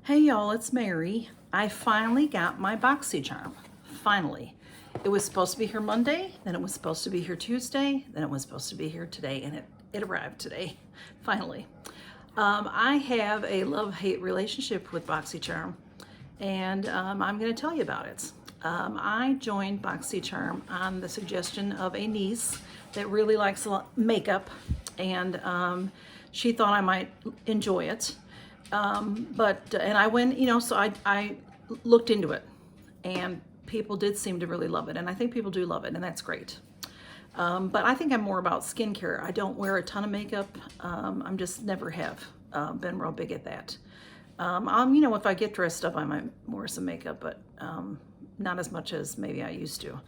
Hey y'all, it's Mary. I finally got my Boxycharm. Finally. It was supposed to be here Monday, then it was supposed to be here Tuesday, then it was supposed to be here today, and it arrived today, finally. I have a love-hate relationship with Boxycharm, and I'm going to tell you about it. I joined Boxycharm on the suggestion of a niece that really likes makeup, and she thought I might enjoy it. And I went, so I looked into it, and people did seem to really love it, and I think people do love it, and that's great. But I think I'm more about skincare. I don't wear a ton of makeup. I'm just never have been real big at that. If I get dressed up, I might wear some makeup, but not as much as maybe I used to.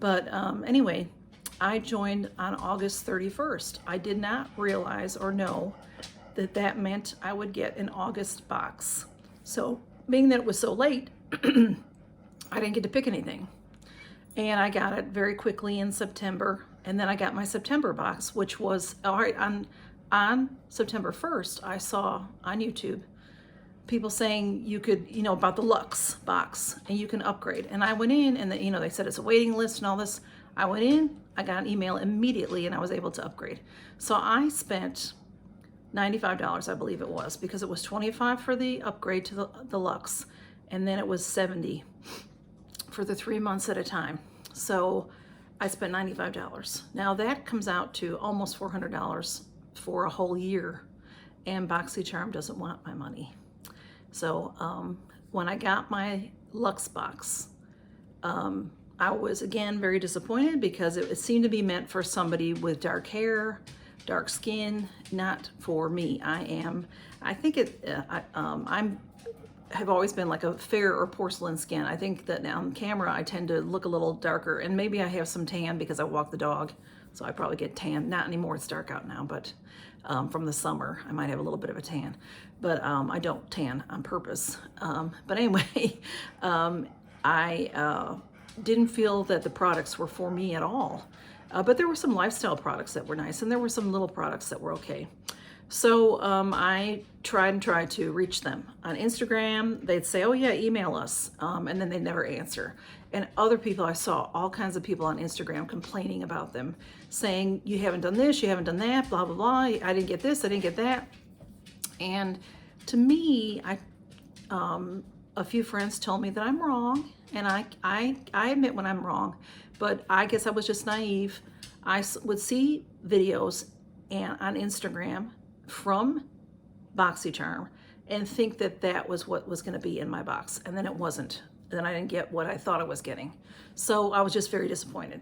But anyway, I joined on August 31st. I did not realize or know that meant I would get an August box. So being that it was so late, I didn't get to pick anything. And I got it very quickly in September. And then I got my September box, which was, all right, on September 1st, I saw on YouTube people saying you could, about the Luxe box, and you can upgrade. And I went in, and they said it's a waiting list and all this. I went in, I got an email immediately, and I was able to upgrade. So I spent $95, I believe it was, because it was $25 for the upgrade to the Luxe, and then it was $70 for the 3 months at a time. So I spent $95. Now that comes out to almost $400 for a whole year, and Boxycharm doesn't want my money. So when I got my Luxe box, I was again very disappointed because it seemed to be meant for somebody with dark hair, dark skin, not for me. I have always been like a fair or porcelain skin. I think that on camera I tend to look a little darker, and maybe I have some tan because I walk the dog, so I probably get tan. Not anymore, it's dark out now, but from the summer I might have a little bit of a tan, but I don't tan on purpose. But anyway, I didn't feel that the products were for me at all. But there were some lifestyle products that were nice, and there were some little products that were okay. So I tried to reach them. On Instagram, they'd say, oh yeah, email us, and then they'd never answer. And other people, I saw all kinds of people on Instagram complaining about them, saying, you haven't done this, you haven't done that, blah, blah, blah, I didn't get this, I didn't get that. And to me, a few friends told me that I'm wrong, and I admit when I'm wrong, but I guess I was just naive. I would see videos on Instagram from Boxycharm and think that that was what was going to be in my box, and then it wasn't. Then I didn't get what I thought I was getting. So I was just very disappointed.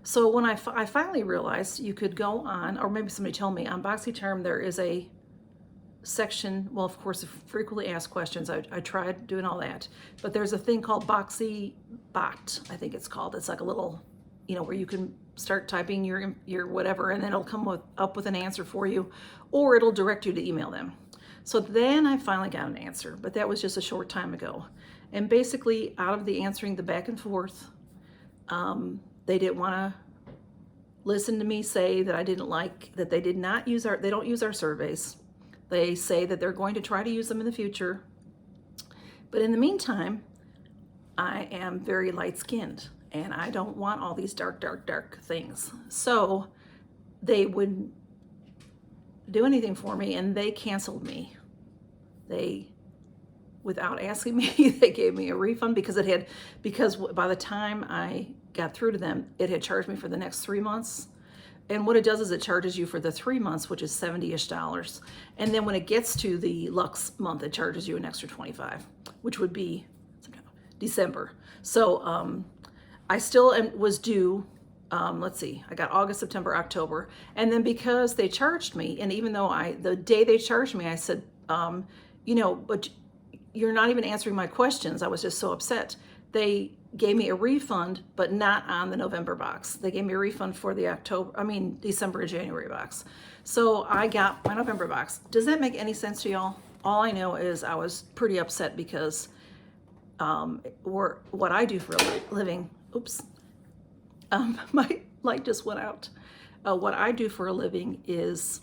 So when I finally realized you could go on, or maybe somebody told me, on Boxycharm there is a section, well, of course, frequently asked questions. I tried doing all that, but there's a thing called BoxyBot, I think it's called. It's like a little, where you can start typing your whatever, and then it'll come up with an answer for you, or it'll direct you to email them. So then I finally got an answer, but that was just a short time ago. And basically, out of the answering the back and forth, they didn't want to listen to me say that I didn't like, that they don't use our surveys. They say that they're going to try to use them in the future. But in the meantime, I am very light-skinned, and I don't want all these dark, dark, dark things. So they wouldn't do anything for me, and they canceled me. Without asking me, they gave me a refund because by the time I got through to them, it had charged me for the next 3 months. And what it does is it charges you for the 3 months, which is $70-ish. And then when it gets to the Luxe month, it charges you an extra $25, which would be December. So I still was due, let's see, I got August, September, October. And then because they charged me, and even though the day they charged me, I said, but you're not even answering my questions. I was just so upset. They gave me a refund, but not on the November box. They gave me a refund for the December and January box. So I got my November box. Does that make any sense to y'all? All I know is I was pretty upset because what I do for a living, my light just went out. What I do for a living is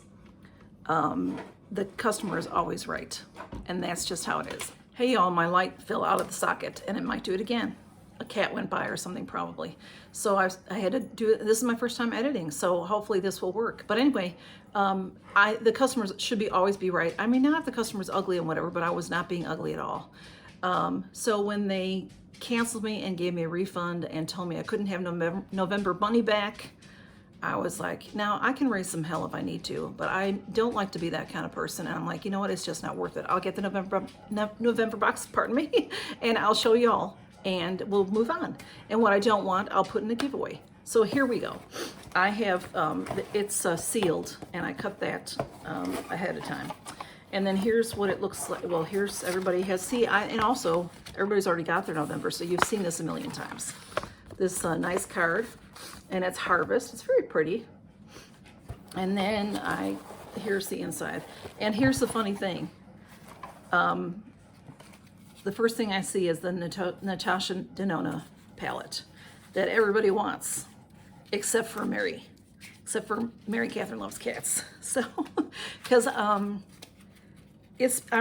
the customer is always right, and that's just how it is. Hey y'all, my light fell out of the socket and it might do it again. A cat went by or something probably. So I had to do it. This is my first time editing, so hopefully this will work. But anyway, the customers should always be right. I mean, not if the customer's ugly and whatever, but I was not being ugly at all. So when they canceled me and gave me a refund and told me I couldn't have November money back, I was like, now I can raise some hell if I need to, but I don't like to be that kind of person. And I'm like, you know what? It's just not worth it. I'll get the November box, pardon me, and I'll show y'all and we'll move on. And what I don't want, I'll put in a giveaway. So here we go. I have, it's sealed and I cut that ahead of time. And then here's what it looks like. Well, here's everybody has, and also everybody's already got their November, so you've seen this a million times. This nice card. And it's Harvest. It's very pretty. And then here's the inside. And here's the funny thing. The first thing I see is the Natasha Denona palette that everybody wants, except for Mary. Except for Mary Catherine loves cats. So, because I'm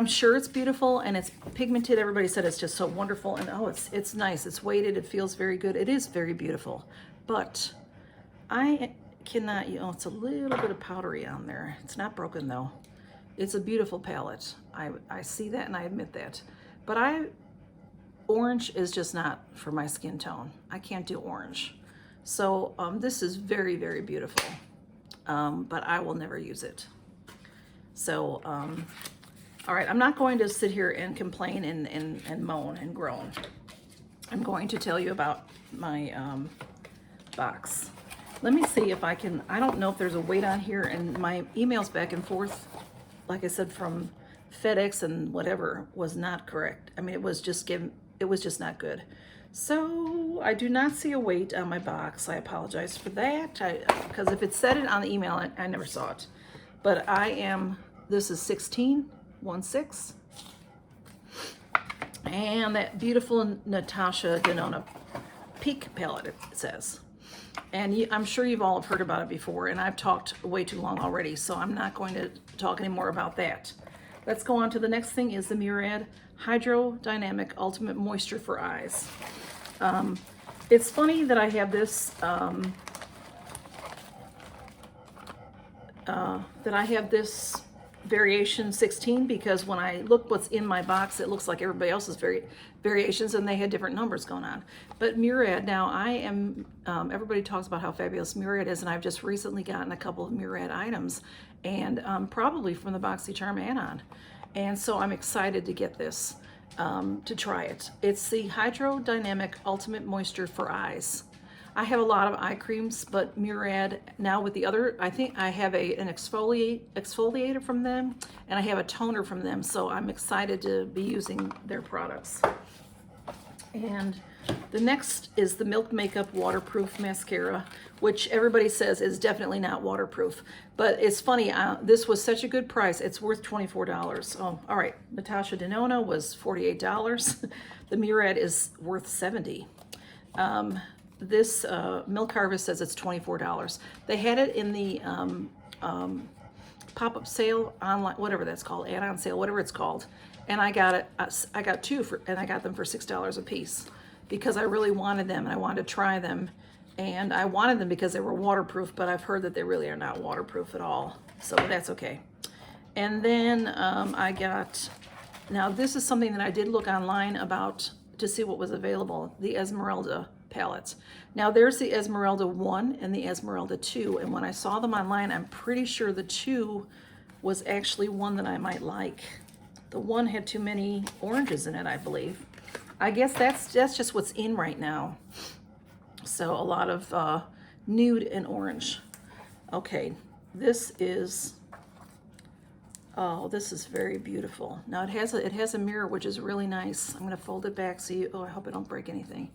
sure it's beautiful and it's pigmented. Everybody said it's just so wonderful. And oh, it's nice. It's weighted. It feels very good. It is very beautiful. But I cannot, it's a little bit of powdery on there. It's not broken though. It's a beautiful palette. I see that and I admit that. But orange is just not for my skin tone. I can't do orange. So this is very, very beautiful. But I will never use it. So, all right, I'm not going to sit here and complain and moan and groan. I'm going to tell you about my box. Let me see if I can, I don't know if there's a weight on here, and my emails back and forth, like I said, from FedEx and whatever was not correct. I mean, it was just not good. So I do not see a weight on my box. I apologize for that, because if it said it on the email, I never saw it. But this is 16. And that beautiful Natasha Denona Peak palette, it says. And I'm sure you've all heard about it before, and I've talked way too long already, so I'm not going to talk anymore about that. Let's go on to the next thing, is the Murad Hydrodynamic Ultimate Moisture for Eyes. It's funny that I have this, variation 16, because when I look what's in my box, it looks like everybody else's variations, and they had different numbers going on. But Murad, now everybody talks about how fabulous Murad is, and I've just recently gotten a couple of Murad items, and probably from the Boxycharm add-on. And so I'm excited to get this, to try it. It's the Hydrodynamic Ultimate Moisture for Eyes. I have a lot of eye creams, but Murad, now with the other, I think I have an exfoliator from them, and I have a toner from them, so I'm excited to be using their products. And the next is the Milk Makeup Waterproof Mascara, which everybody says is definitely not waterproof. But it's funny, this was such a good price, it's worth $24. Oh, all right, Natasha Denona was $48. The Murad is worth $70. This Milk Harvest says it's $24. They had it in the pop-up sale, online, whatever that's called, add-on sale, whatever it's called. And I got it. I got two and I got them for $6 a piece because I really wanted them and I wanted to try them. And I wanted them because they were waterproof, but I've heard that they really are not waterproof at all. So that's okay. And then now this is something that I did look online about to see what was available, the Esmeralda palettes. Now there's the Esmeralda 1 and the Esmeralda 2, and when I saw them online, I'm pretty sure the 2 was actually one that I might like. The 1 had too many oranges in it, I believe. I guess that's just what's in right now. So a lot of nude and orange. Okay, this is very beautiful. Now it has a mirror, which is really nice. I'm gonna fold it back so I hope I don't break anything.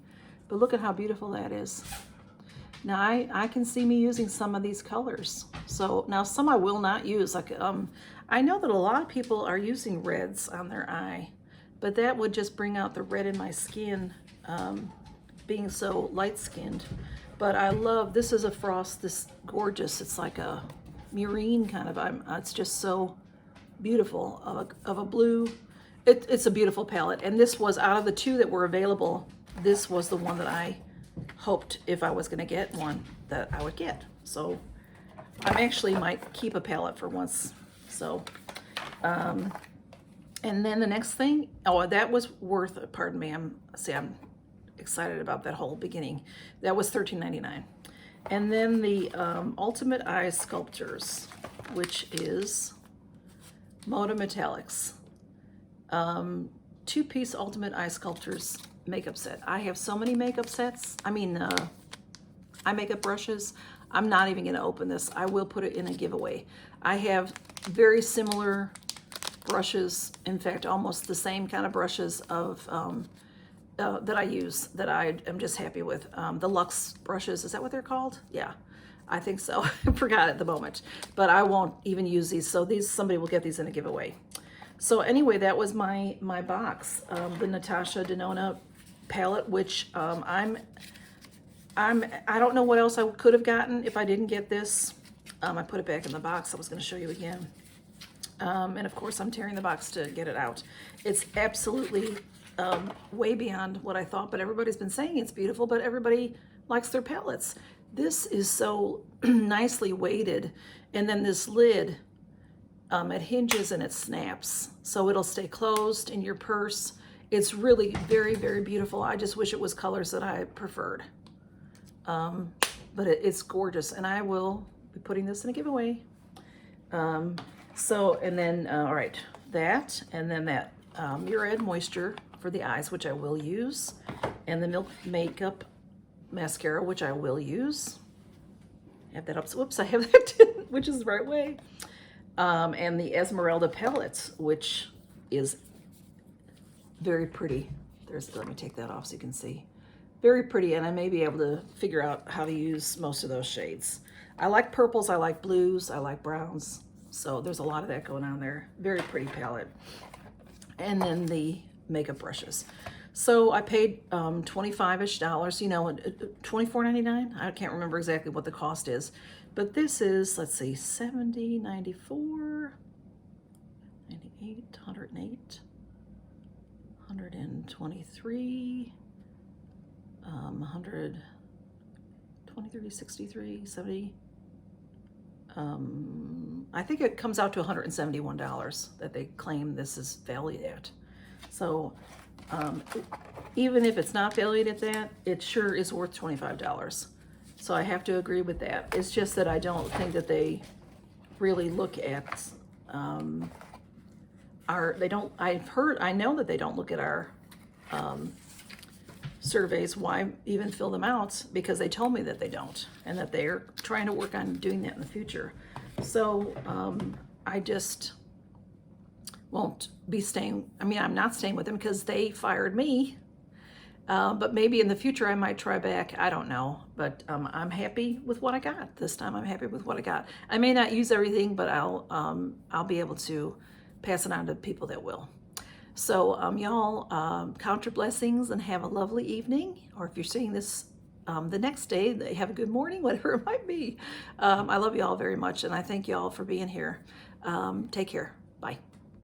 But look at how beautiful that is. Now I can see me using some of these colors. So now some I will not use. Like I know that a lot of people are using reds on their eye, but that would just bring out the red in my skin, being so light-skinned. But I love, this is a frost, this gorgeous. It's like a murine kind of, it's just so beautiful of a blue. It's a beautiful palette, and this was out of the two that were available. This was the one that I hoped if I was going to get one that I would get. So I actually might keep a palette for once. So, and then the next thing, oh, that was worth, pardon me, I'm excited about that whole beginning. That was $13.99. And then the Ultimate Eye Sculptors, which is Moda Metallics. Two-piece Ultimate Eye Sculptors makeup set. I have so many makeup sets. I mean, eye makeup brushes. I'm not even going to open this. I will put it in a giveaway. I have very similar brushes. In fact, almost the same kind of brushes of that I use that I am just happy with. The Luxe brushes. Is that what they're called? Yeah, I think so. I forgot at the moment, but I won't even use these. So somebody will get these in a giveaway. So anyway, that was my box, the Natasha Denona palette, which I don't know what else I could have gotten if I didn't get this. I put it back in the box. I was going to show you again. And of course, I'm tearing the box to get it out. It's absolutely way beyond what I thought, but everybody's been saying it's beautiful, but everybody likes their palettes. This is so nicely weighted. And then this lid, it hinges and it snaps, so it'll stay closed in your purse. It's really very, very beautiful. I just wish it was colors that I preferred. But it's gorgeous, and I will be putting this in a giveaway. So, and then, all right, that, and then that Murad Moisture for the eyes, which I will use, and the Milk Makeup Mascara, which I will use. I have that up, so whoops, I have that, which is the right way. And the Esmeralda palette, which is very pretty. Let me take that off so you can see. Very pretty, and I may be able to figure out how to use most of those shades. I like purples, I like blues, I like browns. So there's a lot of that going on there. Very pretty palette. And then the makeup brushes. So I paid $25-ish, you know, $24.99. I can't remember exactly what the cost is. But this is, let's see, 70, 94, 98, 108, 123, 123, 63, 70. I think it comes out to $171 that they claim this is valued at. So even if it's not valued at that, it sure is worth $25. So I have to agree with that. It's just that I don't think that they really look at I know that they don't look at our surveys. Why even fill them out? Because they told me that they don't, and that they're trying to work on doing that in the future. So I just won't be staying. I mean, I'm not staying with them because they fired me. But maybe in the future I might try back. I don't know. But I'm happy with what I got. This time I'm happy with what I got. I may not use everything, but I'll be able to pass it on to people that will. So y'all count your blessings and have a lovely evening. Or if you're seeing this the next day, have a good morning, whatever it might be. I love y'all very much, and I thank y'all for being here. Take care.